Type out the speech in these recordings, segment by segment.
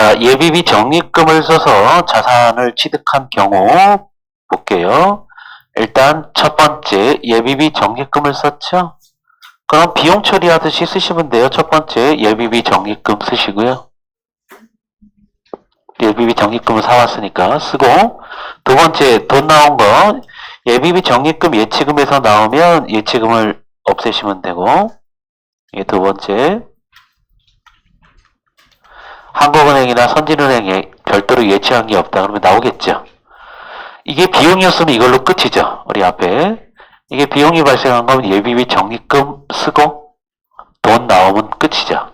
자, 예비비 적립금을 써서 자산을 취득한 경우 볼게요. 일단 첫 번째 예비비 적립금을 썼죠? 그럼 비용 처리하듯이 쓰시면 돼요. 첫 번째 예비비 적립금 쓰시고요. 예비비 적립금을 사왔으니까 쓰고, 두 번째 돈 나온 거 예비비 적립금 예치금에서 나오면 예치금을 없애시면 되고, 이게 두 번째. 한국은행이나 선진은행에 별도로 예치한 게 없다 그러면 나오겠죠. 이게 비용이었으면 이걸로 끝이죠. 우리 앞에 이게 비용이 발생한 거면 예비비 적립금 쓰고 돈 나오면 끝이죠.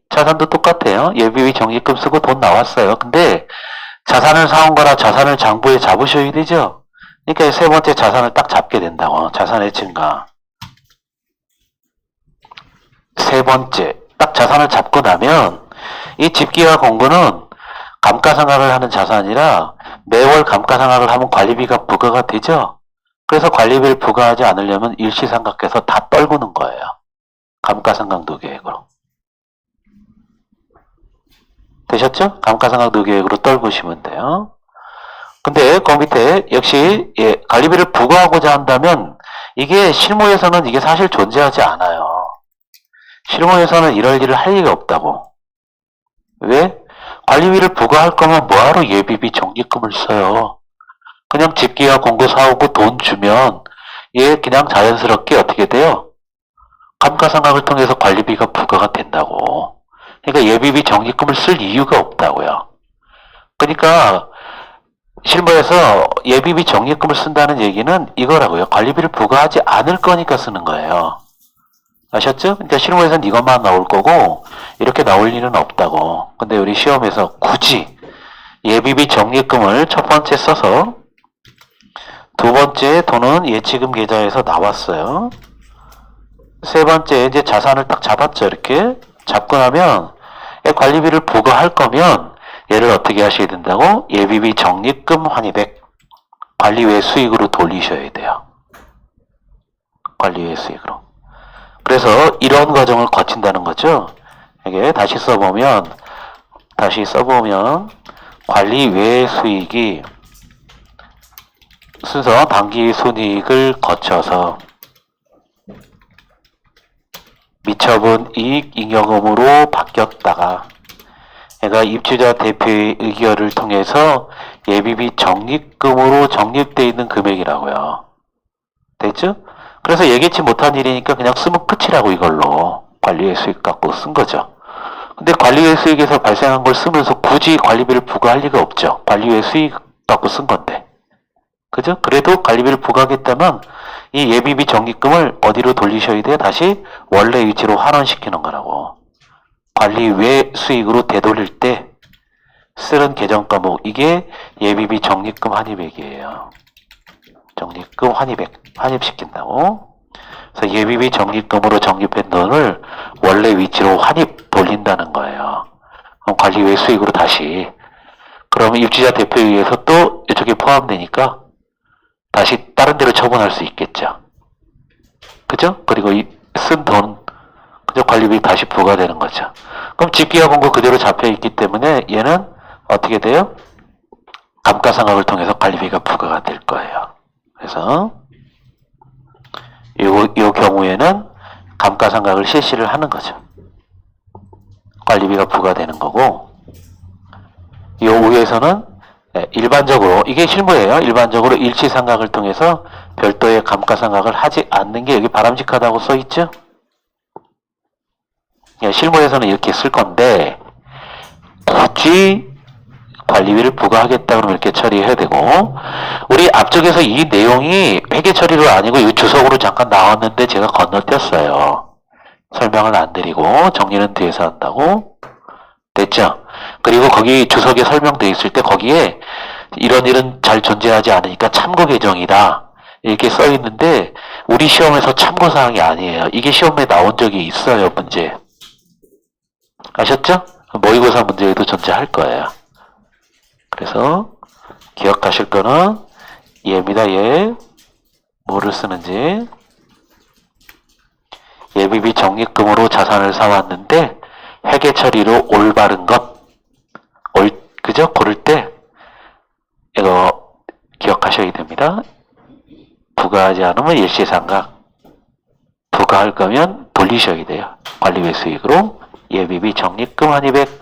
자산도 똑같아요. 예비비 적립금 쓰고 돈 나왔어요. 근데 자산을 사온 거라 자산을 장부에 잡으셔야 되죠. 그러니까 세 번째 자산을 딱 잡게 된다고. 자산의 증가. 세 번째 딱 자산을 잡고 나면 이 집기와 공고는 감가상각을 하는 자산이라 매월 감가상각을 하면 관리비가 부과가 되죠. 그래서 관리비를 부과하지 않으려면 일시상각해서 다 떨구는 거예요. 감가상각 노계획으로. 되셨죠? 감가상각 노계획으로 떨구시면 돼요. 근데 그 밑에 역시 관리비를 부과하고자 한다면 이게 실무에서는 이게 사실 존재하지 않아요. 실무에서는 이럴 일을 할 리가 없다고. 왜? 관리비를 부과할 거면 뭐하러 예비비 적립금을 써요. 그냥 집기와 공고 사오고 돈 주면 얘 그냥 자연스럽게 어떻게 돼요? 감가상각을 통해서 관리비가 부과가 된다고. 그러니까 예비비 적립금을 쓸 이유가 없다고요. 그러니까 실무에서 예비비 적립금을 쓴다는 얘기는 이거라고요. 관리비를 부과하지 않을 거니까 쓰는 거예요. 아셨죠? 그러니까 실무에서는 이것만 나올 거고 이렇게 나올 일은 없다고. 근데 우리 시험에서 굳이 예비비 적립금을 첫 번째 써서 두 번째 돈은 예치금 계좌에서 나왔어요. 세 번째 이제 자산을 딱 잡았죠. 이렇게 잡고 나면 관리비를 부과할 거면 얘를 어떻게 하셔야 된다고? 예비비 적립금 환입액 관리외 수익으로 돌리셔야 돼요. 관리외 수익으로. 그래서 이런 과정을 거친다는 거죠. 이게 다시 써보면 관리 외 수익이 순서 당기 순이익을 거쳐서 미처분 이익 잉여금으로 바뀌었다가 얘가 입주자 대표의 의결을 통해서 예비비 적립금으로 적립되어 있는 금액이라고요. 됐죠? 그래서 예기치 못한 일이니까 그냥 쓰면 끝이라고 이걸로 관리의 수익 갖고 쓴 거죠. 근데 관리의 수익에서 발생한 걸 쓰면서 굳이 관리비를 부과할 리가 없죠. 관리의 수익 갖고 쓴 건데. 그죠? 그래도 관리비를 부과하겠다면 이 예비비 적립금을 어디로 돌리셔야 돼요? 다시 원래 위치로 환원시키는 거라고. 관리 외 수익으로 되돌릴 때 쓰는 계정 과목 이게 예비비 적립금 환입액이에요. 적립금 환입액, 환입시킨다고. 그래서 예비비 적립금으로 적립한 돈을 원래 위치로 환입 돌린다는 거예요. 그럼 관리 외 수익으로 다시. 그러면 입주자 대표에 의해서 또 이쪽에 포함되니까 다시 다른 데로 처분할 수 있겠죠. 그죠? 그리고 이 쓴 돈, 그죠? 관리비 다시 부과되는 거죠. 그럼 집기와 공고 그대로 잡혀 있기 때문에 얘는 어떻게 돼요? 감가상각을 통해서 관리비가 부과가 될 거예요. 그래서 요 경우에는 감가상각을 실시를 하는 거죠. 관리비가 부과되는 거고, 요 위에서는 일반적으로 이게 실무예요. 일반적으로 일치상각을 통해서 별도의 감가상각을 하지 않는 게 여기 바람직하다고 써 있죠. 실무에서는 이렇게 쓸 건데 굳이 관리비를 부과하겠다 그러면 이렇게 처리해야 되고, 우리 앞쪽에서 이 내용이 회계 처리로 아니고 이 주석으로 잠깐 나왔는데 제가 건너뛰었어요. 설명을 안 드리고 정리는 뒤에서 한다고. 됐죠? 그리고 거기 주석에 설명되어 있을 때 거기에 이런 일은 잘 존재하지 않으니까 참고 계정이다 이렇게 써 있는데 우리 시험에서 참고사항이 아니에요. 이게 시험에 나온 적이 있어요. 문제 아셨죠? 모의고사 문제에도 존재할 거예요. 그래서 기억하실 거는 얘입니다. 얘 뭐를 쓰는지. 예비비 적립금으로 자산을 사왔는데 회계 처리로 올바른 것 그죠? 고를 때 이거 기억하셔야 됩니다. 부과하지 않으면 일시상각, 부과할 거면 돌리셔야 돼요. 관리비 수익으로 예비비 적립금 한입액.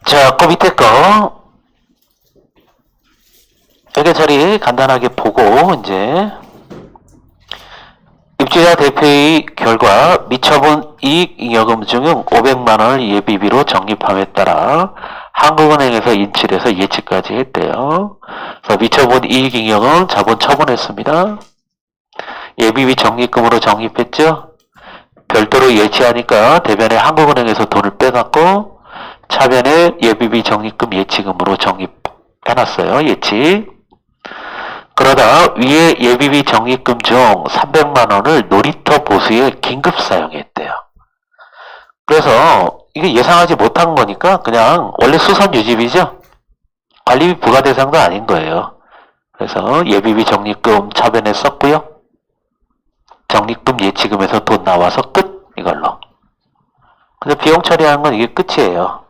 자, 그 밑에 거 여기 자리 간단하게 보고 이제 입주자 대표의 결과 미처분 이익 잉여금 중 500만 원을 예비비로 적립함에 따라 한국은행에서 인출해서 예치까지 했대요. 그래서 미처분 이익 잉여금 자본 처분했습니다. 예비비 적립금으로 적립했죠. 별도로 예치하니까 대변에 한국은행에서 돈을 빼갖고 차변에 예비비 적립금 예치금으로 적립해놨어요. 예치. 그러다 위에 예비비 적립금 중 300만 원을 놀이터 보수에 긴급 사용했대요. 그래서 이게 예상하지 못한 거니까 그냥 원래 수선 유지비죠. 관리비 부과 대상도 아닌 거예요. 그래서 예비비 적립금 차변에 썼고요. 적립금 예치금에서 돈 나와서 끝, 이걸로. 근데 비용 처리하는 건 이게 끝이에요.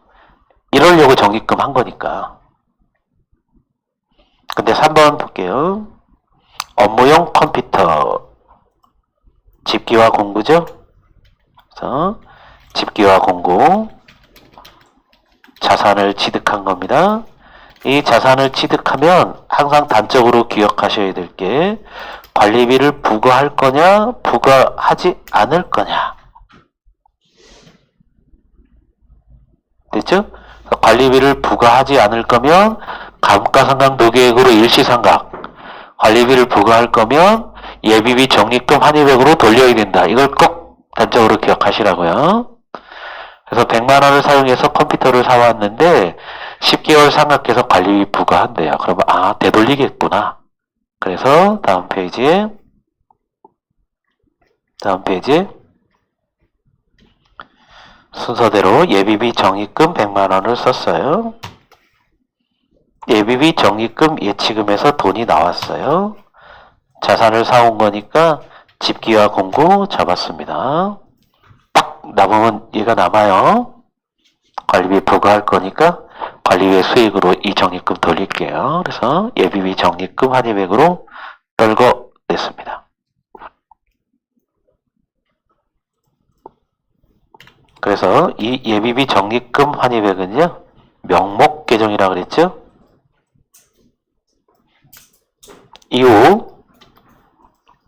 이러려고 적립금 한 거니까. 근데 3번 볼게요. 업무용 컴퓨터 집기와 공구죠. 그래서 집기와 공구 자산을 취득한 겁니다. 이 자산을 취득하면 항상 단적으로 기억하셔야 될 게 관리비를 부과할 거냐 부과하지 않을 거냐. 됐죠? 관리비를 부과하지 않을 거면 감가상각 노계획으로 일시상각, 관리비를 부과할 거면 예비비 적립금 한입액으로 돌려야 된다. 이걸 꼭 단적으로 기억하시라고요. 그래서 100만 원을 사용해서 컴퓨터를 사왔는데 10개월 상각해서 관리비 부과한대요. 그러면 되돌리겠구나. 그래서 다음 페이지에 순서대로 예비비 적립금 100만 원을 썼어요. 예비비 적립금 예치금에서 돈이 나왔어요. 자산을 사온 거니까 집기와 공구 잡았습니다. 딱 남으면 얘가 남아요. 관리비 부과할 거니까 관리비 수익으로 이 적립금 돌릴게요. 그래서 예비비 적립금 한입액으로 떨궈냈습니다. 그래서 이 예비비 적립금 환입액은요, 명목 계정이라 그랬죠? 이후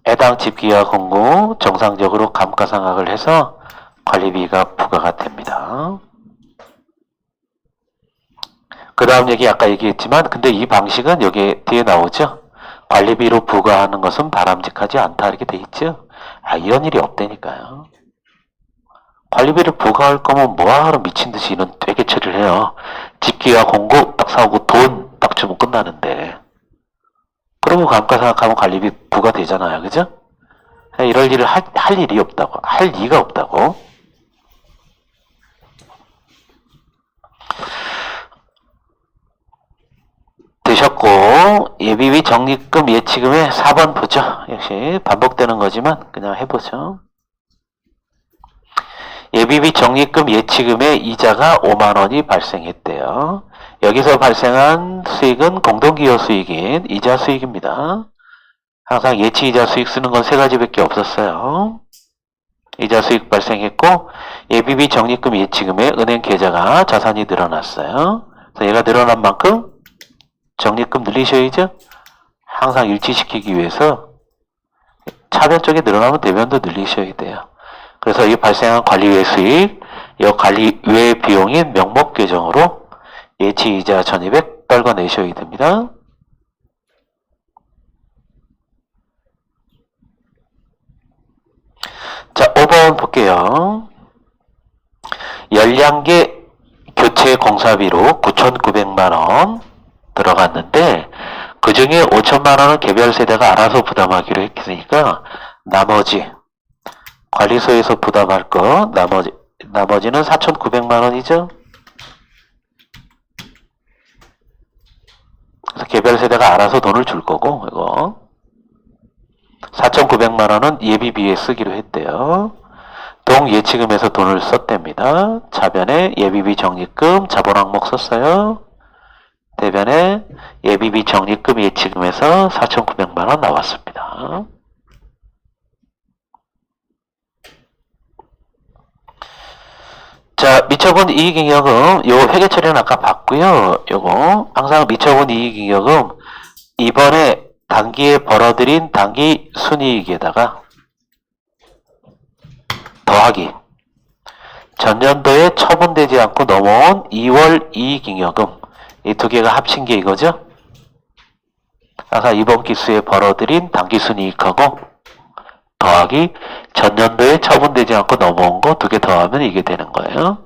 해당 집기와 공구 정상적으로 감가상각을 해서 관리비가 부과가 됩니다. 그 다음 얘기 아까 얘기했지만 근데 이 방식은 여기 뒤에 나오죠? 관리비로 부과하는 것은 바람직하지 않다 이렇게 돼 있죠? 이런 일이 없다니까요. 관리비를 부과할 거면 뭐하러 미친듯이 이런 되게 처리를 해요. 집기와 공구 딱 사오고 돈 딱 주면 끝나는데. 그러고 감가상각하면 관리비 부과되잖아요. 그죠? 이럴 일을 할 일이 없다고. 할 리가 없다고. 되셨고 예비비 적립금 예치금의 4번 보죠. 역시 반복되는 거지만 그냥 해보죠. 예비비 적립금 예치금의 이자가 5만 원이 발생했대요. 여기서 발생한 수익은 공동기여 수익인 이자 수익입니다. 항상 예치이자 수익 쓰는 건 세 가지밖에 없었어요. 이자 수익 발생했고 예비비 적립금 예치금의 은행 계좌가 자산이 늘어났어요. 그래서 얘가 늘어난 만큼 적립금 늘리셔야죠. 항상 일치시키기 위해서 차변 쪽에 늘어나면 대변도 늘리셔야 돼요. 그래서 이 발생한 관리외 수익, 이 관리외 비용인 명목 계정으로 예치이자 1200 떨궈내셔야 됩니다. 자, 5번 볼게요. 열량계 교체 공사비로 9,900만원 들어갔는데 그 중에 5천만 원은 개별 세대가 알아서 부담하기로 했으니까 나머지 관리소에서 부담할 거 나머지는 4,900만 원이죠. 그래서 개별 세대가 알아서 돈을 줄 거고 이거 4,900만 원은 예비비에 쓰기로 했대요. 동예치금에서 돈을 썼답니다. 차변에 예비비 적립금 자본 항목 썼어요. 대변에 예비비 적립금 예치금에서 4,900만 원 나왔습니다. 자, 미처분 이익잉여금 요 회계 처리는 아까 봤고요. 요거 항상 미처분 이익잉여금 이번에 단기에 벌어들인 단기 순이익에다가 더하기 전년도에 처분되지 않고 넘어온 2월 이익잉여금 이 두 개가 합친 게 이거죠. 항상 이번 기수에 벌어들인 단기 순이익하고 더하기 전년도에 처분되지 않고 넘어온 거 두 개 더하면 이게 되는 거예요.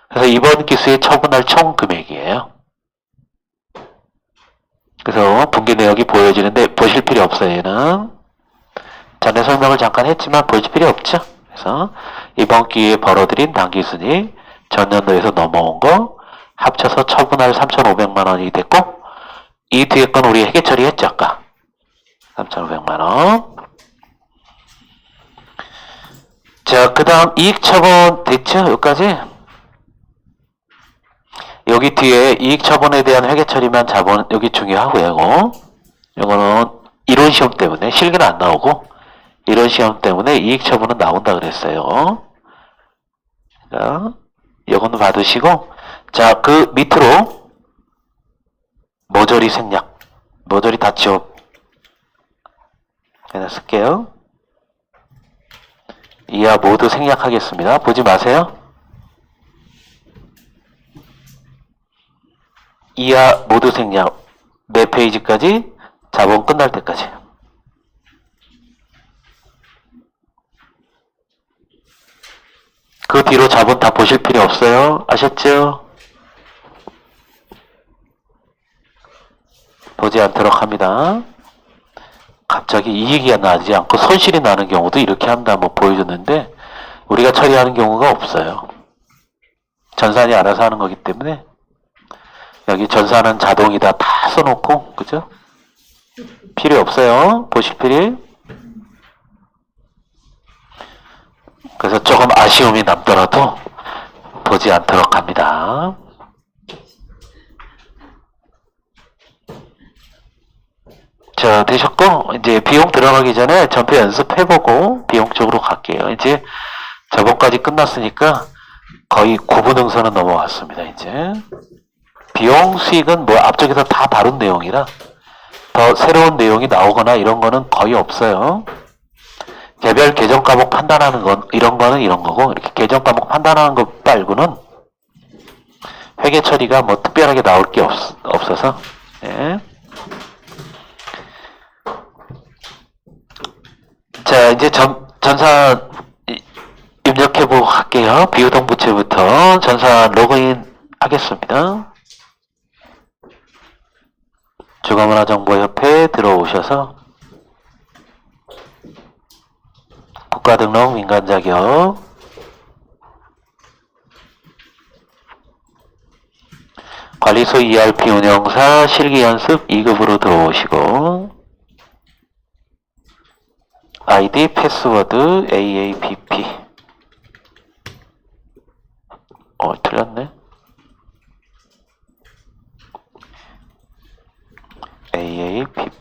그래서 이번 기수에 처분할 총 금액이에요. 그래서 분기 내역이 보여지는데 보실 필요 없어요. 얘는 전에 설명을 잠깐 했지만 보실 필요 없죠. 그래서 이번 기회에 벌어들인 단기순이익 전년도에서 넘어온 거 합쳐서 처분할 3,500만 원이 됐고 이 뒤에 건 우리 회계 처리했죠. 아까 3,500만 원. 자, 그 다음 이익처분 됐죠? 여기까지? 여기 뒤에 이익처분에 대한 회계처리만 자본, 여기 중요하고요. 이거는 이론 시험 때문에, 실기는 안 나오고, 이론 시험 때문에 이익처분은 나온다 그랬어요. 자, 이거는 받으시고, 자, 그 밑으로, 모조리 생략, 모조리 다 지워, 그냥 쓸게요. 이하 모두 생략하겠습니다. 보지 마세요. 이하 모두 생략. 몇 페이지까지? 자본 끝날 때까지. 그 뒤로 자본 다 보실 필요 없어요. 아셨죠? 보지 않도록 합니다. 갑자기 이익이 나지 않고 손실이 나는 경우도 이렇게 한다 뭐 보여줬는데 우리가 처리하는 경우가 없어요. 전산이 알아서 하는 거기 때문에 여기 전산은 자동이다 다 써놓고 그죠? 필요 없어요. 보실 필요. 그래서 조금 아쉬움이 남더라도 보지 않도록 합니다. 자, 되셨고 이제 비용 들어가기 전에 전표 연습해보고 비용 쪽으로 갈게요. 이제 저번까지 끝났으니까 거의 구분응선은 넘어왔습니다. 이제 비용 수익은 뭐 앞쪽에서 다 다룬 내용이라 더 새로운 내용이 나오거나 이런 거는 거의 없어요. 개별 계정 과목 판단하는 건 이런 거는 이런 거고 이렇게 계정 과목 판단하는 것 말고는 회계 처리가 뭐 특별하게 나올 게 없어서 네. 자, 이제 전산 입력해보고 갈게요. 비유동 부채부터 전산 로그인 하겠습니다. 주거문화정보협회에 들어오셔서 국가등록 민간자격 관리소 ERP 운영사 실기연습 2급으로 들어오시고 아이디 패스워드 AAPP 틀렸네. AAPP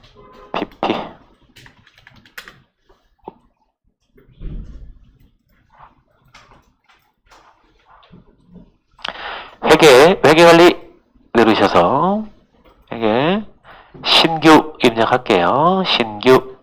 회계관리 누르셔서 회계 신규 입력할게요. 신규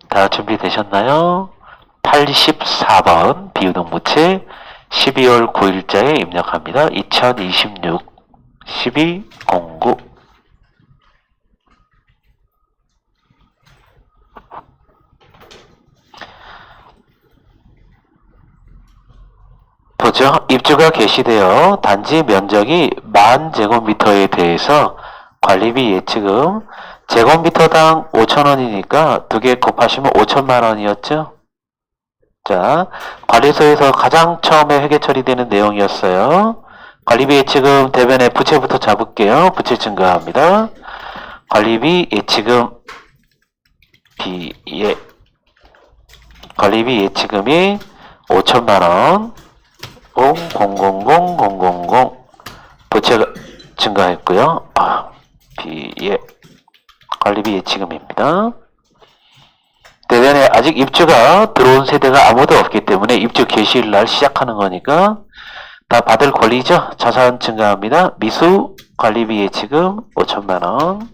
다 준비되셨나요? 84번 비유동부채 12월 9일자에 입력합니다. 2026 1209 보죠. 입주가 개시되어 단지 면적이 10,000제곱미터에 대해서 관리비 예치금 제곱미터당 5,000원이니까 두 개 곱하시면 5천만 원이었죠? 자, 관리소에서 가장 처음에 회계 처리되는 내용이었어요. 관리비 예치금 대변에 부채부터 잡을게요. 부채 증가합니다. 관리비 예치금 관리비 예치금이 5천만 원, 0000000 부채가 증가했고요. 관리비 예치금입니다. 대변에 아직 입주가 들어온 세대가 아무도 없기 때문에 입주 개시일 날 시작하는 거니까 다 받을 권리죠. 자산 증가합니다. 미수 관리비 예치금 5천만 원.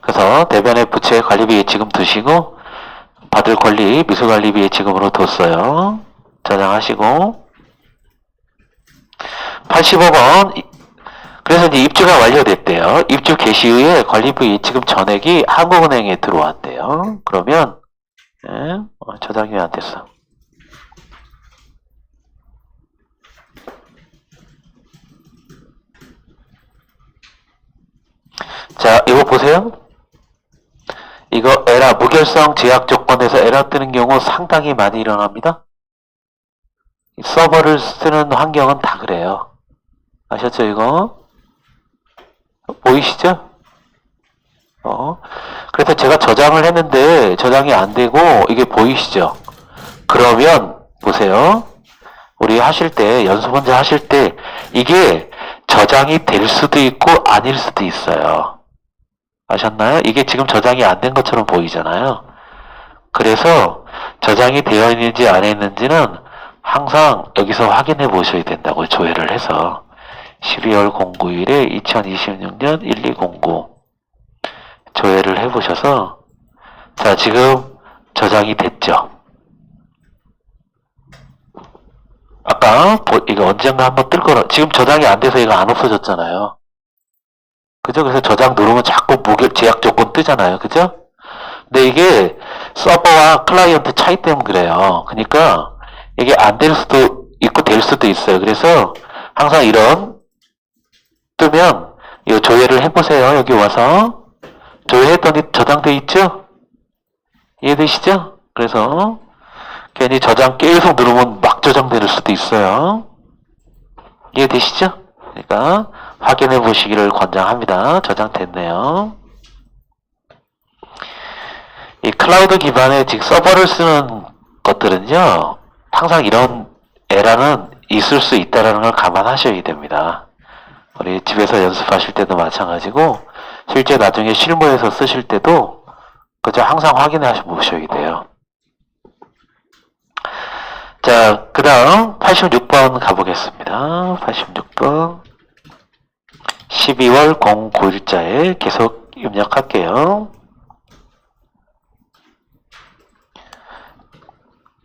그래서 대변에 부채 관리비 예치금 두시고 받을 권리 미수 관리비 예치금으로 뒀어요. 저장하시고 85번 그래서 이제 입주가 완료됐대요. 입주 개시 후에 관리비 예치금 전액이 한국은행에 들어왔대요. 그러면 저장이 안 됐어. 자, 이거 보세요. 이거 에라 무결성 제약 조건에서 에라 뜨는 경우 상당히 많이 일어납니다. 서버를 쓰는 환경은 다 그래요. 아셨죠 이거? 보이시죠? 그래서 제가 저장을 했는데 저장이 안 되고 이게 보이시죠? 그러면 보세요. 우리 하실 때 연습 문제 하실 때 이게 저장이 될 수도 있고 아닐 수도 있어요. 아셨나요? 이게 지금 저장이 안 된 것처럼 보이잖아요. 그래서 저장이 되어 있는지 안 했는지는 항상 여기서 확인해 보셔야 된다고 조회를 해서 12월 09일에 2026년 1209 조회를 해 보셔서 자 지금 저장이 됐죠. 아까 이거 언젠가 한번 뜰 거라 지금 저장이 안 돼서 이거 안 없어졌잖아요. 그죠? 그래서 저장 누르면 자꾸 무결 제약 조건 뜨잖아요. 그죠? 근데 이게 서버와 클라이언트 차이 때문에 그래요. 그러니까 이게 안 될 수도 있고 될 수도 있어요. 그래서 항상 이런 뜨면 이거 조회를 해보세요. 여기 와서 조회했더니 저장돼 있죠? 이해되시죠? 그래서 괜히 저장 계속 누르면 막 저장될 수도 있어요. 이해되시죠? 그러니까 확인해 보시기를 권장합니다. 저장됐네요. 이 클라우드 기반의 즉 서버를 쓰는 것들은요, 항상 이런 에러는 있을 수 있다는 걸 감안하셔야 됩니다. 우리 집에서 연습하실 때도 마찬가지고, 실제 나중에 실무에서 쓰실 때도 그저 항상 확인해 보셔야 돼요. 자, 그 다음 86번 가보겠습니다. 86번 12월 09일자에 계속 입력할게요.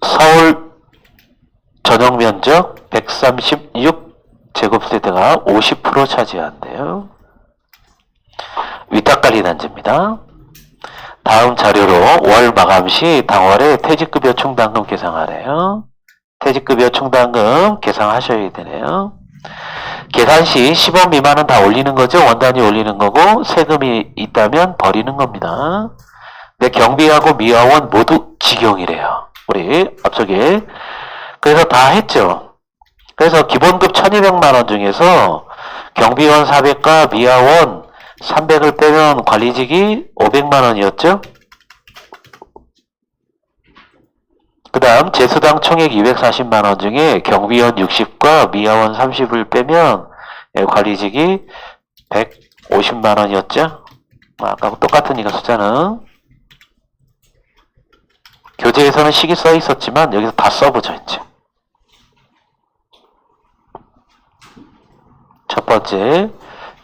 서울 전용면적 136제곱세대가 50% 차지한대요. 위탁관리 단지입니다. 다음 자료로 월 마감 시 당월에 퇴직급여 충당금 계상하래요. 퇴직급여 충당금 계상하셔야 되네요. 계산 시 10원 미만은 다 올리는 거죠. 원단위 올리는 거고 세금이 있다면 버리는 겁니다. 근데 경비하고 미화원 모두 직용이래요. 우리 앞쪽에. 그래서 다 했죠. 그래서 기본급 1200만 원 중에서 경비원 400과 미화원 300을 빼면 관리직이 500만 원이었죠. 그 다음 제수당 총액 240만 원 중에 경비원 60과 미화원 30을 빼면 관리직이 150만 원이었죠. 아까 똑같으니까 숫자는. 교재에서는 식이 써 있었지만 여기서 다 써보죠. 이제 첫 번째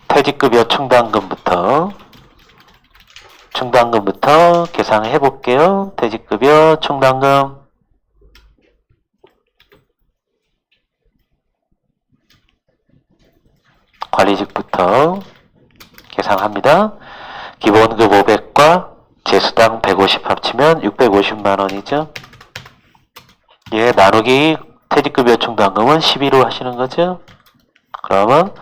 퇴직급여 충당금부터 계산해 볼게요. 퇴직급여 충당금 관리직부터 계산합니다. 기본급 500과 제수당 150 합치면 650만 원이죠. 예, 나누기 퇴직급여 충당금은 12로 하시는 거죠? 그러면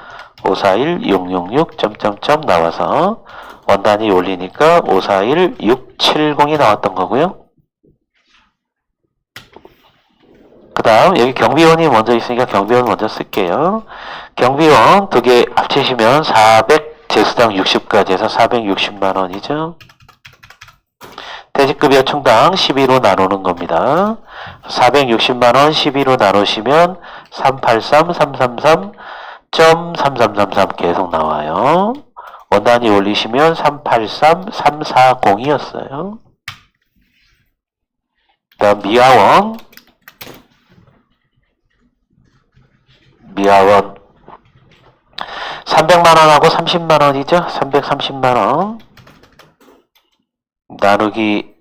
541, 666, 점점점 나와서 원단위 올리니까 541, 670이 나왔던 거고요. 그 다음 여기 경비원이 먼저 있으니까 경비원 먼저 쓸게요. 경비원 두 개 합치시면 400 제수당 60까지 해서 460만원이죠. 퇴직급여 충당 12로 나누는 겁니다. 460만원 12로 나누시면 383,333.3333 계속 나와요. 원단위 올리시면 383,340이었어요. 그 다음 미화원 300만원하고 30만원이죠. 330만원 나누기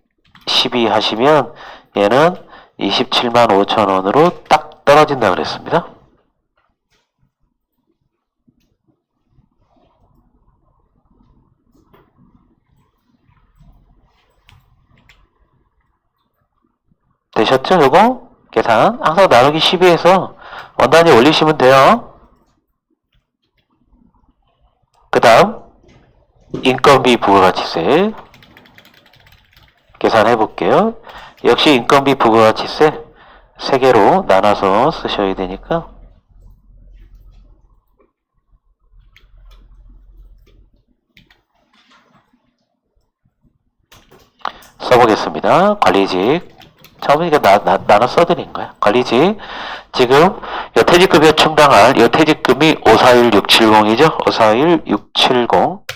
12 하시면 얘는 27만 5천원으로 딱 떨어진다 그랬습니다. 되셨죠? 요거 계산 항상 나누기 12에서 원단위 올리시면 돼요. 그 다음 인건비 부가가치세 계산해 볼게요. 역시 인건비 부가가치세 3개로 나눠서 쓰셔야 되니까 써보겠습니다. 관리직 처음이니까 나눠 써드린 거야. 관리직 지금 이 퇴직급여 충당할 이 퇴직금이 541670이죠. 541670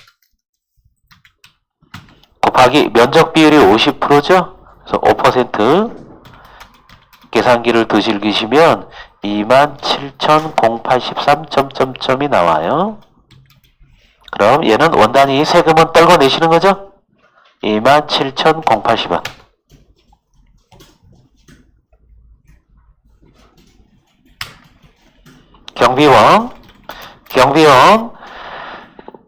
곱하기 면적 비율이 50%죠. 그래서 5% 계산기를 더 즐기시면 27,083점점점이 나와요. 그럼 얘는 원단위 세금은 떨궈 내시는 거죠? 27,080원. 경비원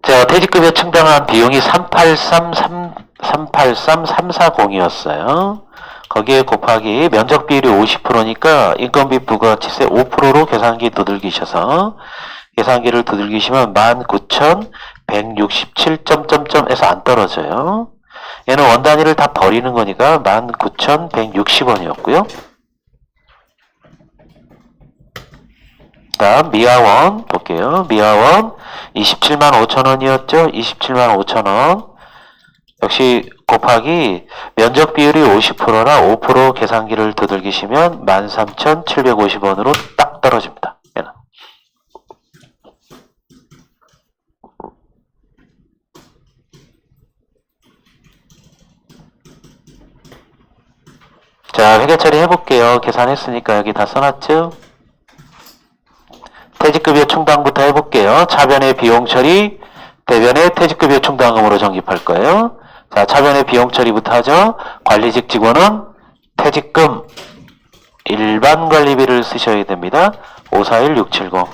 자, 퇴직급여 충당한 비용이 383,340이었어요. 거기에 곱하기 면적 비율이 50%니까 인건비 부가가치세 5%로 계산기 두들기셔서 계산기를 두들기시면 19,167점점점에서 안 떨어져요. 얘는 원단위를 다 버리는 거니까 19,160원이었고요. 다음 미화원 볼게요. 미화원 27만 5천원이었죠. 27만 5천원 역시 곱하기 면적 비율이 50%라 5% 계산기를 두들기시면 13,750원으로 딱 떨어집니다. 얘는. 자, 회계 처리 해볼게요. 계산했으니까 여기 다 써놨죠? 퇴직급여 충당부터 해볼게요. 차변의 비용 처리, 대변의 퇴직급여 충당금으로 정립할 거예요. 자, 차변의 비용 처리부터 하죠. 관리직 직원은 퇴직금 일반 관리비를 쓰셔야 됩니다. 541670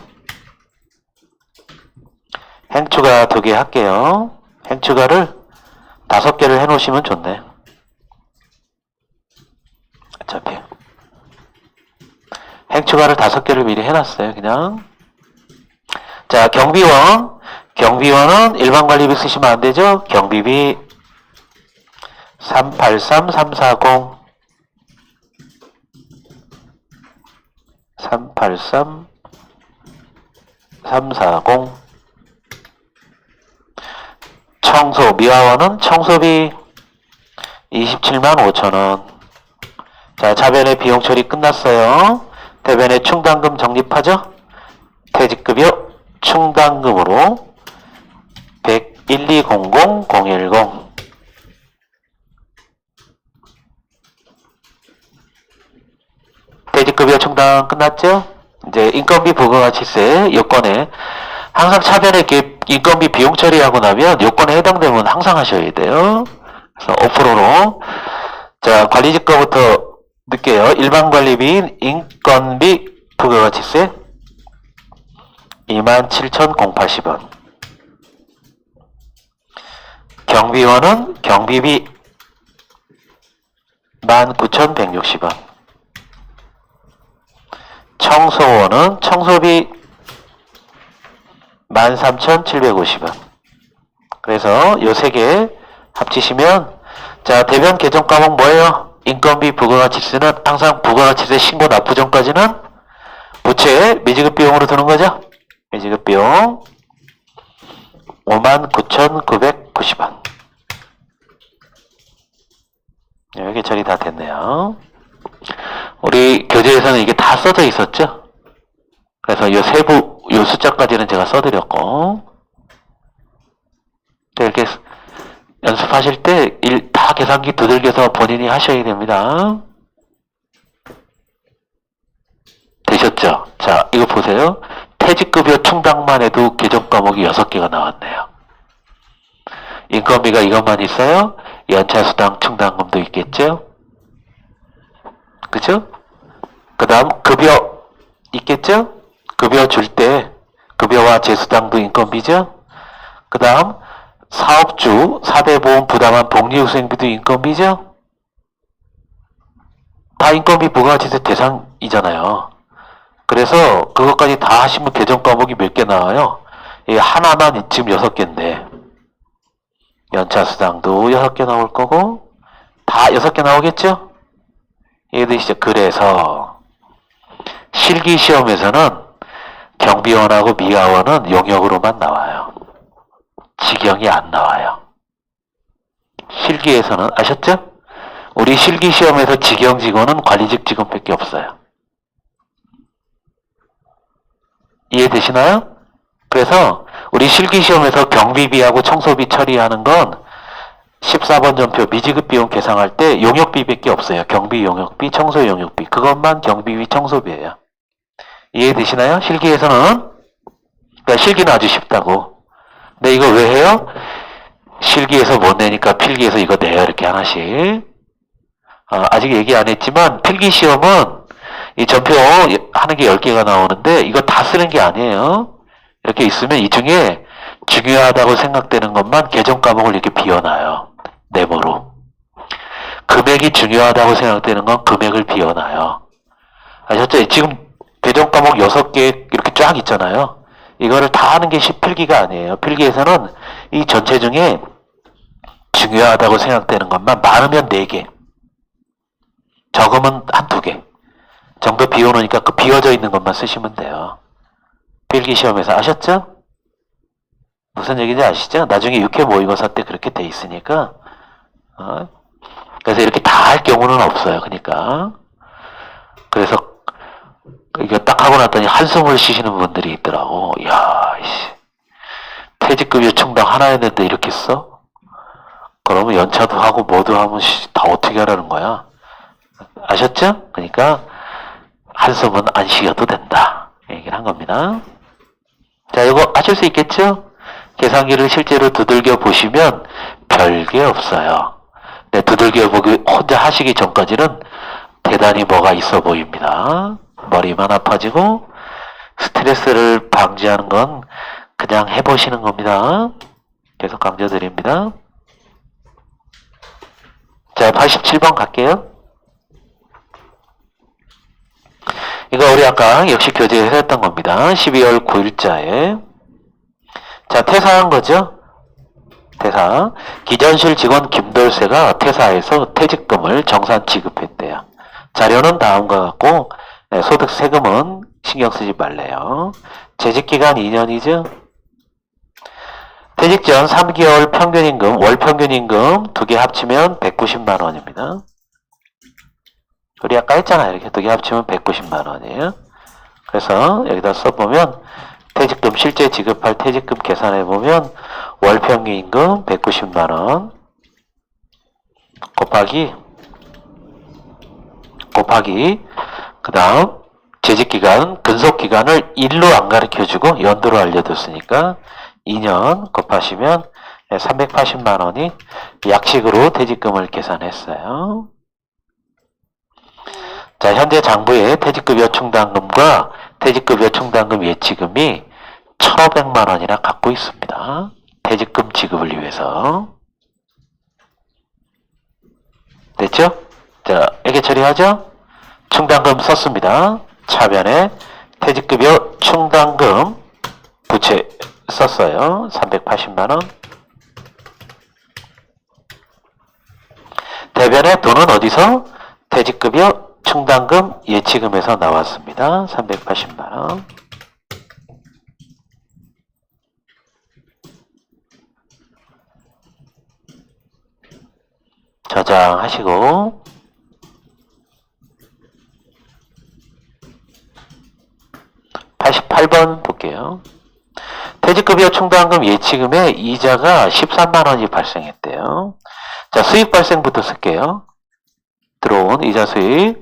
행추가 2개 할게요. 행추가를 5개를 해놓으시면 좋네. 어차피 행추가를 5개를 미리 해놨어요. 그냥 자, 경비원은 일반 관리비 쓰시면 안 되죠. 경비비 383,340 383,340 청소 미화원은 청소비 27만 5천원. 자, 차변의 비용 처리 끝났어요. 대변의 충당금 적립하죠. 퇴직급여 충당금으로 11200-010 퇴직급여 충당 끝났죠? 이제 인건비 부가가치세 요건에 항상 차변에 인건비 비용 처리하고 나면 요건에 해당되면 항상 하셔야 돼요. 그래서 5%로 자, 관리직 거부터 넣을게요. 일반 관리비인 인건비 부가가치세 27,080원. 경비원은 경비비 19,160원. 청소원은 청소비 13,750원. 그래서 요 세 개 합치시면, 자, 대변 개정 과목 뭐예요? 인건비 부가가치세는 항상 부가가치세 신고 납부 전까지는 부채 미지급 비용으로 드는 거죠? 미지급 비용 59,990원. 여기 처리 다 됐네요. 우리 교재에서는 이게 다 써져 있었죠? 그래서 요 세부, 요 숫자까지는 제가 써드렸고, 이렇게 연습하실 때 다 계산기 두들겨서 본인이 하셔야 됩니다. 되셨죠? 자, 이거 보세요. 퇴직급여 충당만 해도 개정 과목이 6개가 나왔네요. 인건비가 이것만 있어요? 연차수당 충당금도 있겠죠? 그죠? 그 다음 급여 있겠죠? 급여 줄 때 급여와 재수당도 인건비죠? 그 다음 사업주 사대보험 부담한 복리후생비도 인건비죠? 다 인건비 부가가치세 대상이잖아요. 그래서 그것까지 다 하시면 개정 과목이 몇 개 나와요? 이 하나만 지금 6개인데 연차수당도 6개 나올 거고 다 6개 나오겠죠? 이해되시죠? 그래서 실기시험에서는 경비원하고 미화원은 용역으로만 나와요. 직영이 안 나와요. 실기에서는 아셨죠? 우리 실기시험에서 직영 직원은 관리직 직원밖에 없어요. 이해되시나요? 그래서 우리 실기시험에서 경비비하고 청소비 처리하는 건 14번 전표 미지급 비용 계산할 때 용역비밖에 없어요. 경비 용역비, 청소 용역비. 그것만 경비비, 청소비예요. 이해되시나요? 실기에서는. 그러니까 실기는 아주 쉽다고. 근데 이거 왜 해요? 실기에서 못 내니까 필기에서 이거 내요. 이렇게 하나씩. 아직 얘기 안 했지만 필기시험은 이 전표 하는 게 10개가 나오는데 이거 다 쓰는 게 아니에요. 이렇게 있으면 이 중에 중요하다고 생각되는 것만 개정 과목을 이렇게 비워놔요. 네모로. 금액이 중요하다고 생각되는 건 금액을 비워놔요. 아셨죠? 지금 개정 과목 6개 이렇게 쫙 있잖아요. 이거를 다 하는 게 필기가 아니에요. 필기에서는 이 전체 중에 중요하다고 생각되는 것만 많으면 4개, 적으면 1-2개 정도 비워놓으니까 그 비워져 있는 것만 쓰시면 돼요. 필기시험에서. 아셨죠? 무슨 얘기인지 아시죠? 나중에 6회 모의고사 때 그렇게 돼 있으니까. 그래서 이렇게 다 할 경우는 없어요. 그러니까. 그래서 이거 딱 하고 났더니 한숨을 쉬시는 분들이 있더라고. 야, 퇴직급여 충당 하나 했는데 이렇게 써? 그러면 연차도 하고 뭐도 하면 다 어떻게 하라는 거야? 아셨죠? 그러니까 한숨은 안 쉬어도 된다. 얘기를 한 겁니다. 자, 이거 하실 수 있겠죠? 계산기를 실제로 두들겨 보시면 별게 없어요. 네, 두들겨 보기 혼자 하시기 전까지는 대단히 뭐가 있어 보입니다. 머리만 아파지고 스트레스를 방지하는 건 그냥 해보시는 겁니다. 계속 강조드립니다. 자, 87번 갈게요. 이거 우리 아까 역시 교재에서 했던 겁니다. 12월 9일자에. 자, 퇴사한 거죠? 퇴사. 기전실 직원 김돌세가 퇴사해서 퇴직금을 정산 지급했대요. 자료는 다음과 같고, 네, 소득 세금은 신경 쓰지 말래요. 재직기간 2년이죠? 퇴직 전 3개월 평균임금, 월 평균임금 2개 합치면 190만 원입니다. 우리 아까 했잖아요. 이렇게 2개 합치면 190만 원이에요. 그래서 여기다 써보면 퇴직금 실제 지급할 퇴직금 계산해보면 월 평균임금 190만 원 곱하기 그 다음 재직기간 근속기간을 일로 안 가르쳐주고 연도로 알려줬으니까 2년 곱하시면 380만 원이 약식으로 퇴직금을 계산했어요. 자, 현재 장부에 퇴직급여 충당금과 퇴직급여 충당금 예치금이 1,500만 원이나 갖고 있습니다. 퇴직금 지급을 위해서. 됐죠? 자, 애계 처리하죠? 충당금 썼습니다. 차변에 퇴직급여 충당금 부채 썼어요. 380만원. 대변에 돈은 어디서? 퇴직급여 충당금 예치금에서 나왔습니다. 380만원. 저장하시고 (88번) 볼게요. 퇴직급여 충당금 예치금에 이자가 13만원이 발생했대요. 자, 수익 발생부터 쓸게요. 들어온 이자 수익.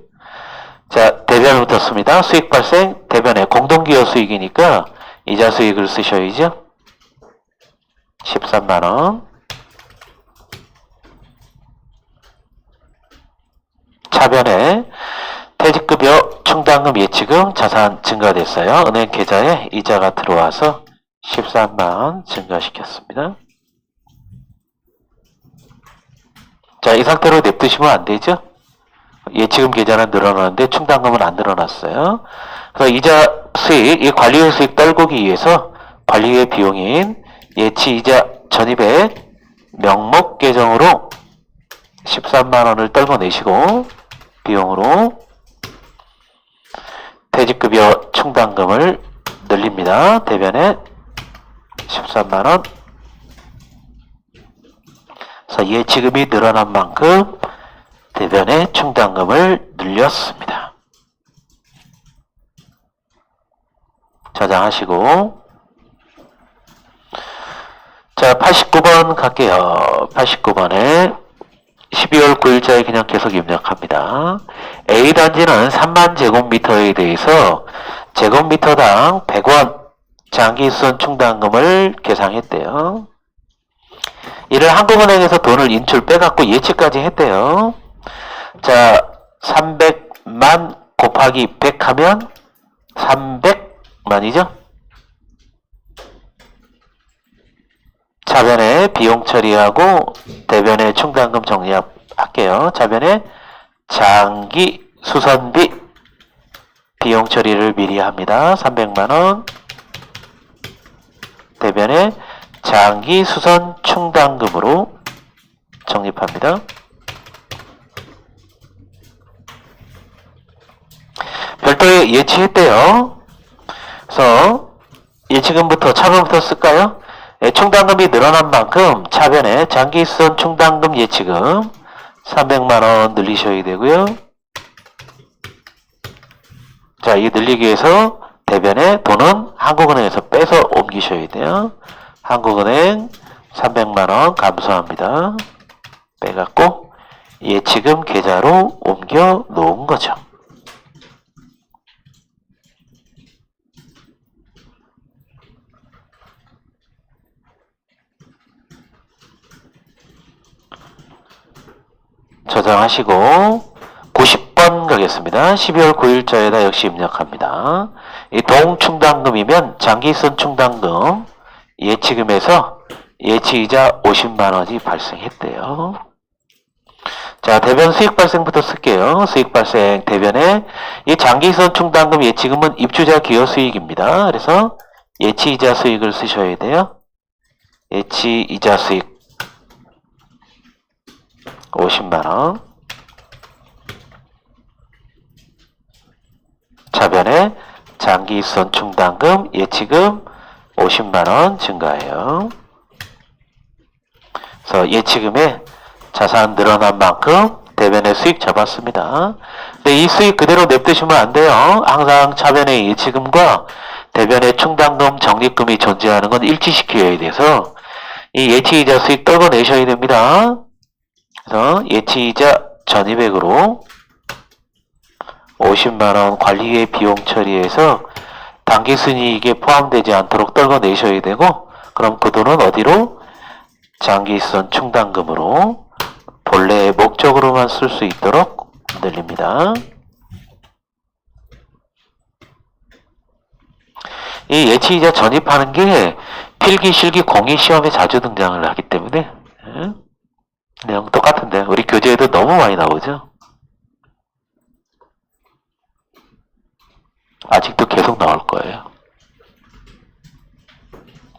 자, 대변부터 씁니다. 수익 발생, 대변에 공동기여 수익이니까 이자 수익을 쓰셔야죠. 13만원. 차변에 퇴직급여 충당금 예치금 자산 증가됐어요. 은행 계좌에 이자가 들어와서 13만 증가시켰습니다. 자, 이 상태로 냅두시면 안 되죠? 예치금 계좌는 늘어나는데 충당금은 안 늘어났어요. 그래서 이자 수익, 이 관리의 수익 떨구기 위해서 관리의 비용인 예치이자 전입액 명목 계정으로 13만원을 떨궈내시고 비용으로 퇴직급여 충당금을 늘립니다. 대변에 13만원. 그래서 예치금이 늘어난 만큼 대변에 충당금을 늘렸습니다. 저장하시고 자, 89번 갈게요. 89번에 12월 9일자에 그냥 계속 입력합니다. A단지는 3만 제곱미터에 대해서 제곱미터당 100원 장기수선 충당금을 계상했대요. 이를 한국은행에서 돈을 인출 빼갖고 예치까지 했대요. 자, 300만 곱하기 100 하면 300만이죠? 차변에 비용 처리하고 대변에 충당금 정리할게요. 차변에 장기 수선비 비용 처리를 미리 합니다. 300만원. 대변에 장기 수선 충당금으로 적립합니다. 별도의 예치했대요. 그래서 예치금부터 차변부터 쓸까요? 네, 충당금이 늘어난 만큼 차변에 장기수선 충당금 예치금 300만원 늘리셔야 되고요. 자, 이 늘리기 위해서 대변에 돈은 한국은행에서 빼서 옮기셔야 돼요. 한국은행 300만원 감소합니다. 빼갖고 예치금 계좌로 옮겨 놓은 거죠. 저장하시고 90번 가겠습니다. 12월 9일자에다 역시 입력합니다. 이 동충당금이면 장기수선 충당금 예치금에서 예치이자 50만원이 발생했대요. 자, 대변 수익 발생부터 쓸게요. 수익 발생 대변에 이 장기수선 충당금 예치금은 입주자 기여 수익입니다. 그래서 예치이자 수익을 쓰셔야 돼요. 예치이자 수익 50만원. 차변에 장기수선 충당금 예치금 50만원 증가해요. 그래서 예치금에 자산 늘어난 만큼 대변에 수익 잡았습니다. 근데 이 수익 그대로 냅두시면 안 돼요. 항상 차변의 예치금과 대변의 충당금 적립금이 존재하는 건 일치시켜야 돼서 이 예치이자 수익 떨궈내셔야 됩니다. 그래서 예치이자 전입액으로 50만원 관리의 비용 처리해서 단기순이익에 포함되지 않도록 떨궈내셔야 되고, 그럼 그 돈은 어디로? 장기수선 충당금으로 본래의 목적으로만 쓸 수 있도록 늘립니다. 이 예치이자 전입하는 게 필기, 실기, 공이 시험에 자주 등장을 하기 때문에 내용 똑같은데 우리 교재에도 너무 많이 나오죠. 아직도 계속 나올 거예요.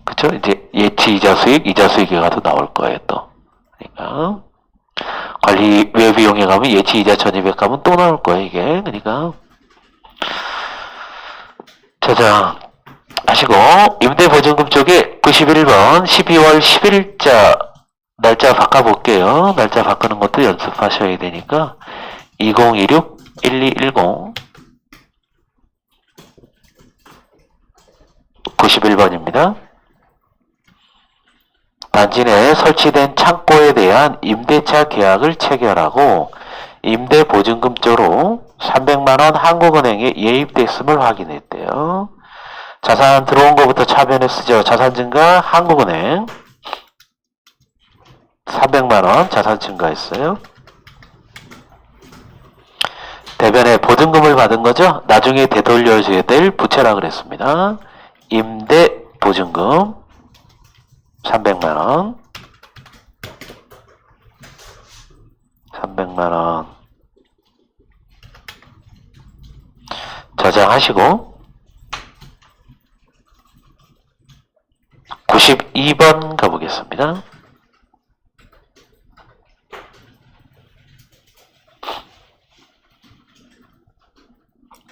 그쵸? 이제 예치 이자 수익, 이자 수익에 가도 나올 거예요, 또. 그러니까. 관리 외비용에 가면 예치 이자 1200 가면 또 나올 거예요, 이게. 그러니까. 자, 하시고, 임대보증금 쪽에 91번 12월 10일자 날짜 바꿔볼게요. 날짜 바꾸는 것도 연습하셔야 되니까. 2026-1210 91번입니다. 단지 내 설치된 창고에 대한 임대차 계약을 체결하고 임대보증금조로 300만원 한국은행에 예입됐음을 확인했대요. 자산 들어온 것부터 차변에 쓰죠. 자산 증가 한국은행 300만원 자산 증가했어요. 대변에 보증금을 받은 거죠. 나중에 되돌려줘야 될 부채라 그랬습니다. 임대보증금 300만원 300만원 저장하시고 92번 가보겠습니다.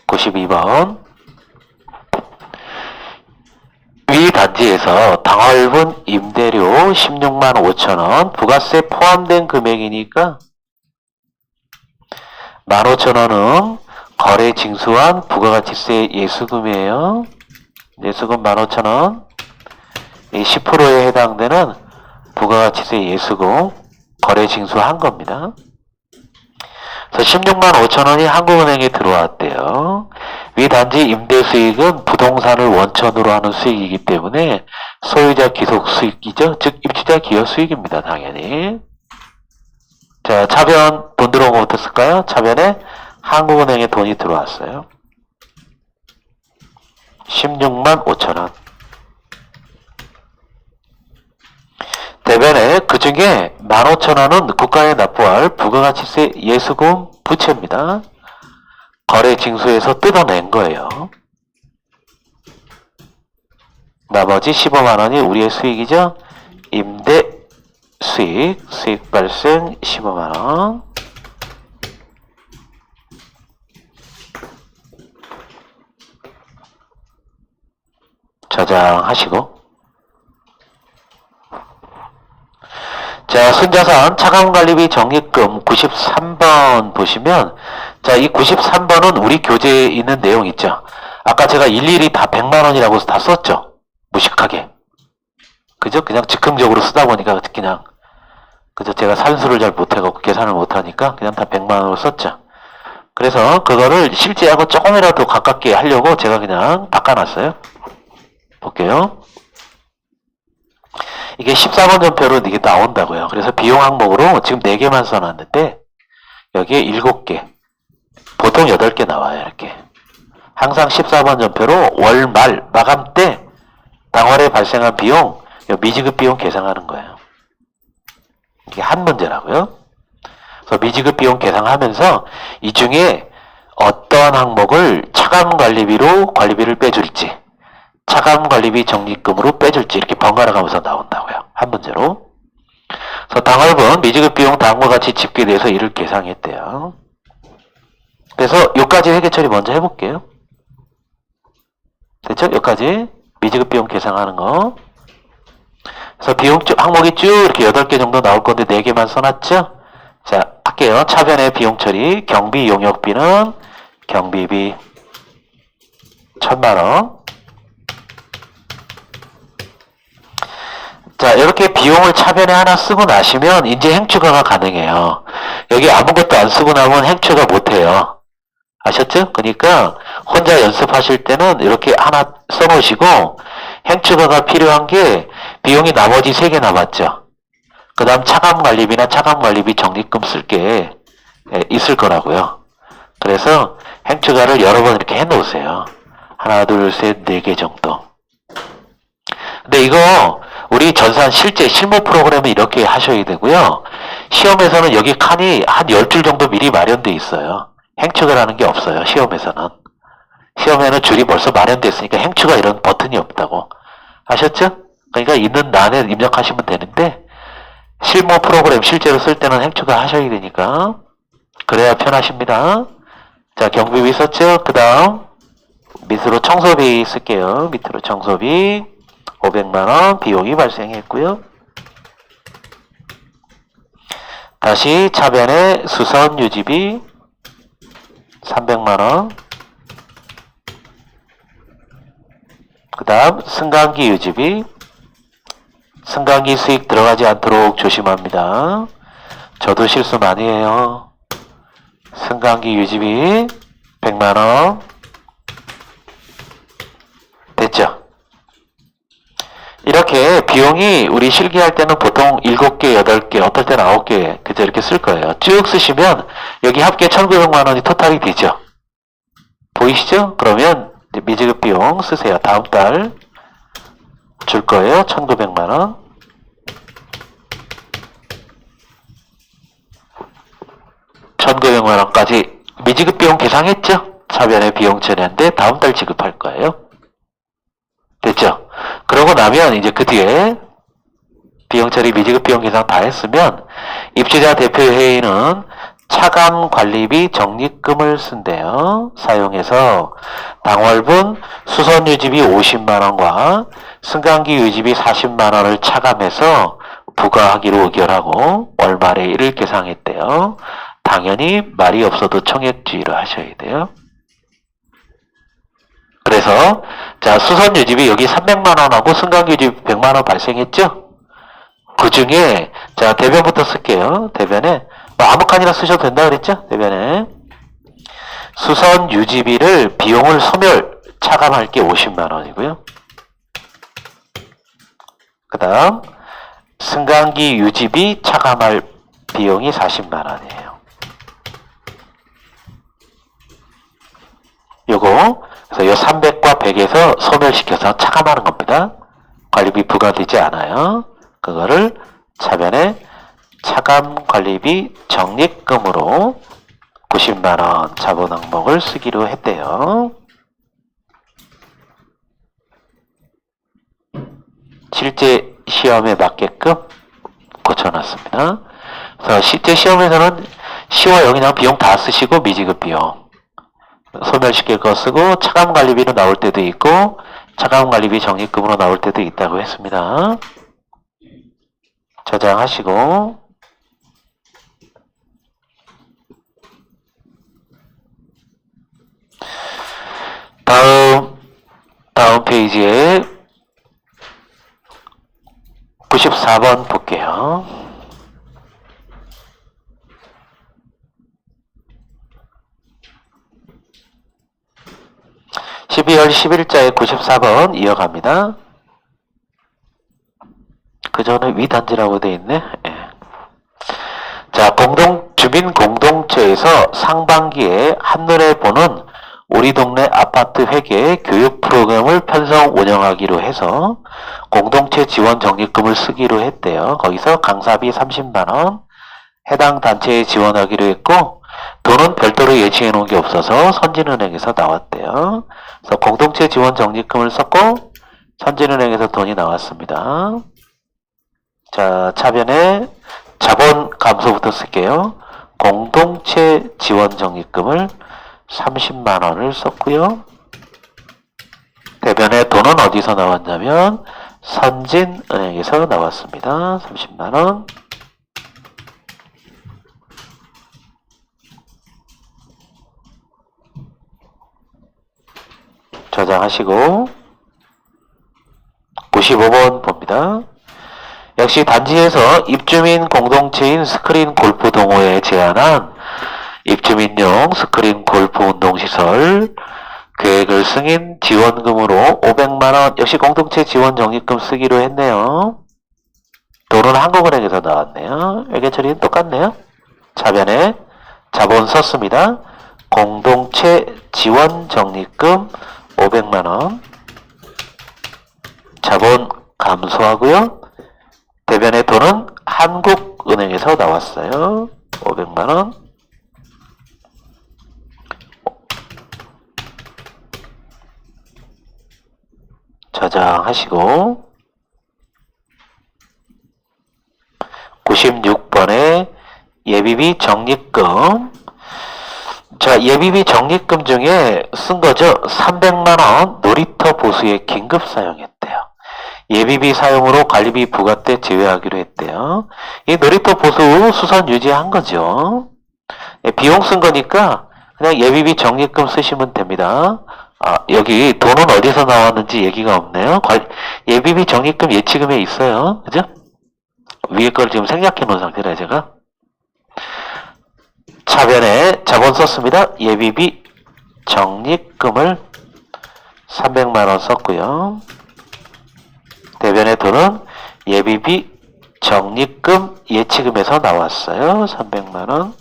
92번 위 단지에서 당월분 임대료 16만 5천원 부가세 포함된 금액이니까 15,000원은 거래 징수한 부가가치세 예수금이에요. 예수금 15,000원 이 10%에 해당되는 부가가치세 예수금 거래 징수한 겁니다. 그래서 16만 5천원이 한국은행에 들어왔대요. 위 단지 임대 수익은 부동산을 원천으로 하는 수익이기 때문에 소유자 기속 수익이죠. 즉 입주자 기여 수익입니다. 당연히. 자, 차변 돈 들어온 것부터 쓸까요? 차변에 한국은행에 돈이 들어왔어요. 16만 5천원. 대변에 그 중에 15,000원은 국가에 납부할 부가가치세 예수금 부채입니다. 거래 징수에서 뜯어낸 거예요. 나머지 15만원이 우리의 수익이죠. 임대 수익, 수익 발생 15만원. 저장하시고 자, 순자산 차감관리비 적립금 93번 보시면 자, 이 93번은 우리 교재에 있는 내용 있죠. 아까 제가 일일이 다 100만원이라고 다 썼죠. 무식하게. 그죠? 그냥 즉흥적으로 쓰다 보니까 그냥 그죠? 제가 산수를 잘 못해갖고 계산을 못하니까 그냥 다 100만원으로 썼죠. 그래서 그거를 실제하고 조금이라도 가깝게 하려고 제가 그냥 바꿔놨어요. 볼게요. 이게 14번 전표로 이게 나온다고요. 그래서 비용 항목으로 지금 4개만 써놨는데 여기에 7개 보통 8개 나와요. 이렇게 항상 14번 전표로 월 말 마감 때 당월에 발생한 비용 미지급 비용 계산하는 거예요. 이게 한 문제라고요. 그래서 미지급 비용 계산하면서 이 중에 어떠한 항목을 차감관리비로 관리비를 빼줄지 차감관리비 적립금으로 빼줄지 이렇게 번갈아 가면서 나온다고요. 한 문제로. 그래서 당월분 미지급 비용 다음과 같이 집계돼서 이를 계상했대요. 그래서 여기까지 회계 처리 먼저 해볼게요. 됐죠? 여기까지 미지급 비용 계상하는 거. 그래서 비용 항목이 쭉 이렇게 8개 정도 나올 건데 4개만 써놨죠? 자, 할게요. 차변의 비용 처리. 경비 용역비는 경비비 1000만원. 자, 이렇게 비용을 차변에 하나 쓰고 나시면 이제 행추가가 가능해요. 여기 아무것도 안 쓰고 나면 행추가 못해요. 아셨죠? 그러니까 혼자 연습하실 때는 이렇게 하나 써놓으시고 행추가가 필요한 게 비용이 나머지 3개 남았죠. 그 다음 차감관리비나 차감관리비 적립금 쓸 게 있을 거라고요. 그래서 행추가를 여러 번 이렇게 해놓으세요. 하나, 둘, 셋, 4개 정도. 근데 이거 우리 전산 실제 실무 프로그램은 이렇게 하셔야 되고요. 시험에서는 여기 칸이 한 10줄 정도 미리 마련돼 있어요. 행추가라는 게 없어요. 시험에서는. 시험에는 줄이 벌써 마련됐으니까 행추가 이런 버튼이 없다고. 아셨죠? 그러니까 있는 란에 입력하시면 되는데 실무 프로그램 실제로 쓸 때는 행추가 하셔야 되니까 그래야 편하십니다. 자, 경비비 썼죠? 그 다음 밑으로 청소비 쓸게요. 밑으로 청소비 500만원 비용이 발생했고요. 다시 차변에 수선 유지비 300만원. 그 다음 승강기 유지비. 승강기 수익 들어가지 않도록 조심합니다. 저도 실수 많이 해요. 승강기 유지비 100만원. 됐죠? 이렇게 비용이 우리 실기할 때는 보통 7개, 8개, 어떨 때는 9개, 그저 이렇게 쓸 거예요. 쭉 쓰시면 여기 합계 1,900만원이 토탈이 되죠. 보이시죠? 그러면 이제 미지급 비용 쓰세요. 다음 달 줄 거예요. 1,900만원. (1,900만원까지) 미지급 비용 계상했죠? 차변에 비용 처리한데 다음 달 지급할 거예요. 됐죠? 그러고 나면 이제 그 뒤에 비용 처리 미지급 비용 계산 다 했으면 입주자 대표회의는 차감 관리비 적립금을 쓴대요. 사용해서 당월분 수선 유지비 50만원과 승강기 유지비 40만원을 차감해서 부과하기로 의결하고 월말에 이를 계상했대요. 당연히 말이 없어도 청약주의로 하셔야 돼요. 그래서 자, 수선 유지비 여기 300만원하고 승강기 유지비 100만원 발생했죠? 그 중에 자, 대변부터 쓸게요. 대변에 뭐 아무 칸이나 쓰셔도 된다 그랬죠? 대변에 수선 유지비를 비용을 소멸 차감할 게 50만원이고요. 그 다음 승강기 유지비 차감할 비용이 40만원이에요. 요거 그래서 요 300과 100에서 소멸시켜서 차감하는 겁니다. 관리비 부과되지 않아요. 그거를 차변에 차감 관리비 적립금으로 90만원 자본 항목을 쓰기로 했대요. 실제 시험에 맞게끔 고쳐놨습니다. 그래서 실제 시험에서는 시와 여기랑 비용 다 쓰시고 미지급 비용 소멸시킬 거 쓰고 차감 관리비로 나올 때도 있고 차감 관리비 적립금으로 나올 때도 있다고 했습니다. 저장하시고 다음 페이지에 94번 볼게요. (12월 10일자에) 94번 이어갑니다. 그 전에 위단지라고 되어 있네. 예. 자, 주민 공동체에서 상반기에 한눈에 보는 우리 동네 아파트 회계 교육 프로그램을 편성 운영하기로 해서 공동체 지원 적립금을 쓰기로 했대요. 거기서 강사비 30만원 해당 단체에 지원하기로 했고 돈은 별도로 예치해 놓은 게 없어서 선진은행에서 나왔대요. 그래서 공동체 지원 적립금을 썼고 선진은행에서 돈이 나왔습니다. 자, 차변에 자본 감소부터 쓸게요. 공동체 지원 적립금을 30만원을 썼고요. 대변에 돈은 어디서 나왔냐면 선진은행에서 나왔습니다. 30만원. 저장하시고 95번 봅니다. 역시 단지에서 입주민 공동체인 스크린 골프 동호회에 제안한 입주민용 스크린 골프 운동시설 계획을 승인 지원금으로 500만원 역시 공동체 지원 적립금 쓰기로 했네요. 돈은 한국은행에서 나왔네요. 회계 처리는 똑같네요. 차변에 자본 썼습니다. 공동체 지원 적립금 500만원 자본 감소하고요. 대변의 돈은 한국은행에서 나왔어요. 500만원. 저장하시고 96번에 예비비 적립금. 자, 예비비 적립금 중에 쓴 거죠. 300만원 놀이터 보수에 긴급 사용했대요. 예비비 사용으로 관리비 부과 때 제외하기로 했대요. 이 놀이터 보수 수선 유지한 거죠. 비용 쓴 거니까 그냥 예비비 적립금 쓰시면 됩니다. 여기 돈은 어디서 나왔는지 얘기가 없네요. 예비비 적립금 예치금에 있어요. 그죠? 위에 걸 지금 생략해 놓은 상태라 제가. 차변에 자본 썼습니다. 예비비 적립금을 300만원 썼고요. 대변의 돈은 예비비 적립금 예치금에서 나왔어요. 300만원.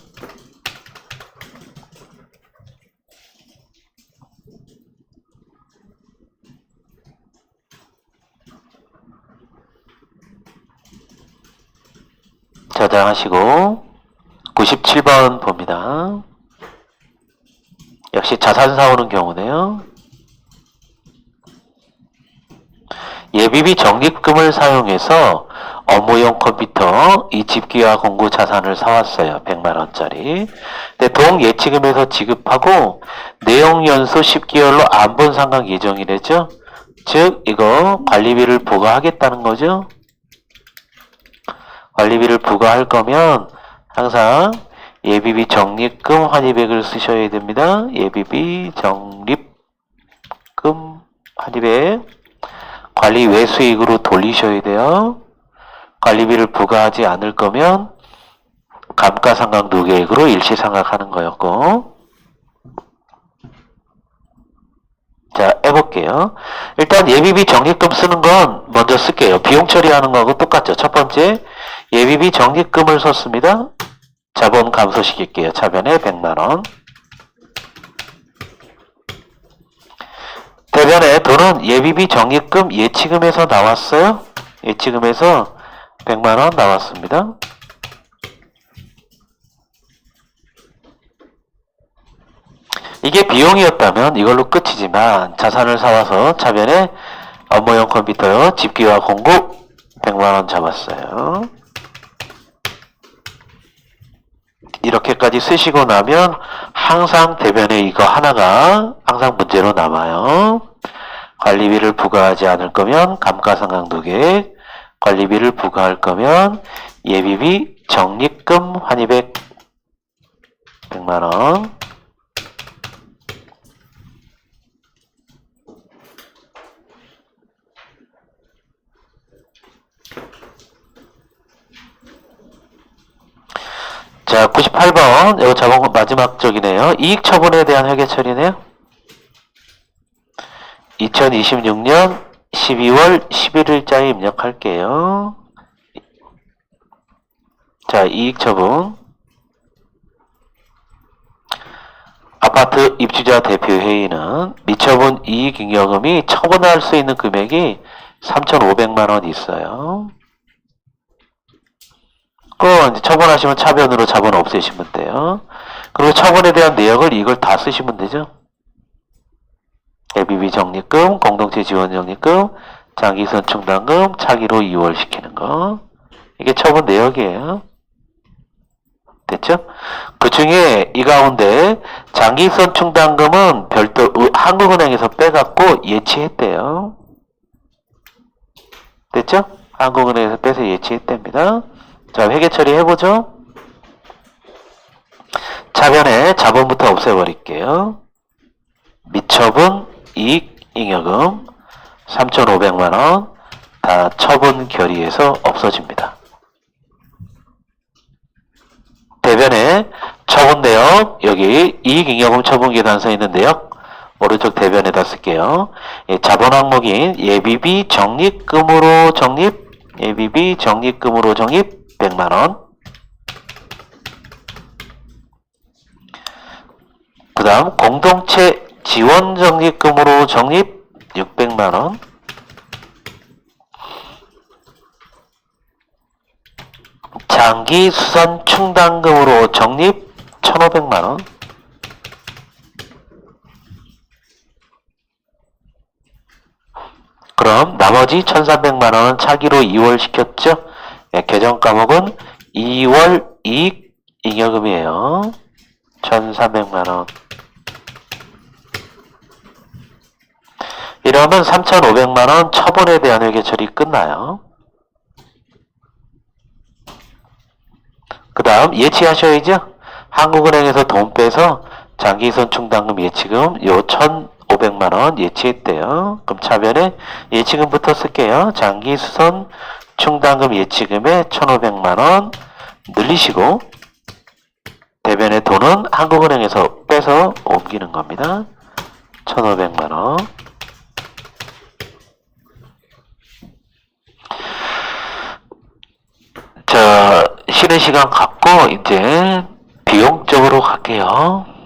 저장하시고 97번 봅니다. 역시 자산 사오는 경우네요. 예비비 적립금을 사용해서 업무용 컴퓨터 이 집기와 공구 자산을 사왔어요. 100만원짜리. 근데 동예치금에서 지급하고 내용연수 10개월로 안본 상각 예정이래죠. 즉 이거 관리비를 부과하겠다는 거죠. 관리비를 부과할 거면 항상 예비비 적립금 환입액을 쓰셔야 됩니다. 예비비 적립금 환입액 관리 외수익으로 돌리셔야 돼요. 관리비를 부과하지 않을 거면 감가상각 누계액으로 일시상각하는 거였고. 자, 해볼게요. 일단 예비비 적립금 쓰는 건 먼저 쓸게요. 비용 처리하는 거하고 똑같죠. 첫 번째 예비비 적립금을 썼습니다. 자본 감소시킬게요. 차변에 100만원. 대변에 돈은 예비비 적립금 예치금에서 나왔어요. 예치금에서 100만원 나왔습니다. 이게 비용이었다면 이걸로 끝이지만 자산을 사와서 차변에 업무용 컴퓨터요. 집기와 공구 100만원 잡았어요. 이렇게까지 쓰시고 나면 항상 대변에 이거 하나가 항상 문제로 남아요. 관리비를 부과하지 않을 거면 감가상각 누계, 관리비를 부과할 거면 예비비 적립금 환입액 100만원. 자, 98번. 이거 자본 마지막 쪽이네요. 이익 처분에 대한 회계 처리네요. 2026년 12월 11일자에 입력할게요. 자, 이익 처분. 아파트 입주자 대표회의는 미처분 이익잉여금이 처분할 수 있는 금액이 3,500만원 있어요. 그거 이제 처분하시면 차변으로 자본 없애시면 돼요. 그리고 처분에 대한 내역을 이걸 다 쓰시면 되죠. 예비비 적립금, 공동체 지원 적립금, 장기선 충당금, 차기로 2월 시키는 거. 이게 처분 내역이에요. 됐죠? 그 중에 이 가운데 장기선 충당금은 별도 한국은행에서 빼갖고 예치했대요. 됐죠? 한국은행에서 빼서 예치했답니다. 자, 회계 처리해보죠. 차변에 자본부터 없애버릴게요. 미처분 이익잉여금 3,500만원 다 처분 결의에서 없어집니다. 대변에 처분 내역, 여기 이익잉여금 처분 계산서에 있는 내역 오른쪽 대변에다 쓸게요. 자본 항목인 예비비 적립금으로 적립, 예비비 적립금으로 적립 100만원. 그 다음 공동체 지원 적립금으로 적립 600만원. 장기 수선 충당금으로 적립 1,500만원. 그럼 나머지 1,300만 원은 차기로 2월 시켰죠? 예, 계정 과목은 2월 이익 잉여금이에요. 1,300만 원. 이러면 3,500만 원 처분에 대한 회계 처리 끝나요. 그 다음 예치하셔야죠. 한국은행에서 돈 빼서 장기선 충당금 예치금 요 1,500만 원 예치했대요. 그럼 차변에 예치금부터 쓸게요. 장기수선 충당금 예치금에 1,500만 원 늘리시고 대변의 돈은 한국은행에서 빼서 옮기는 겁니다. 1,500만 원. 자, 쉬는 시간 갖고 이제 비용 쪽으로 갈게요.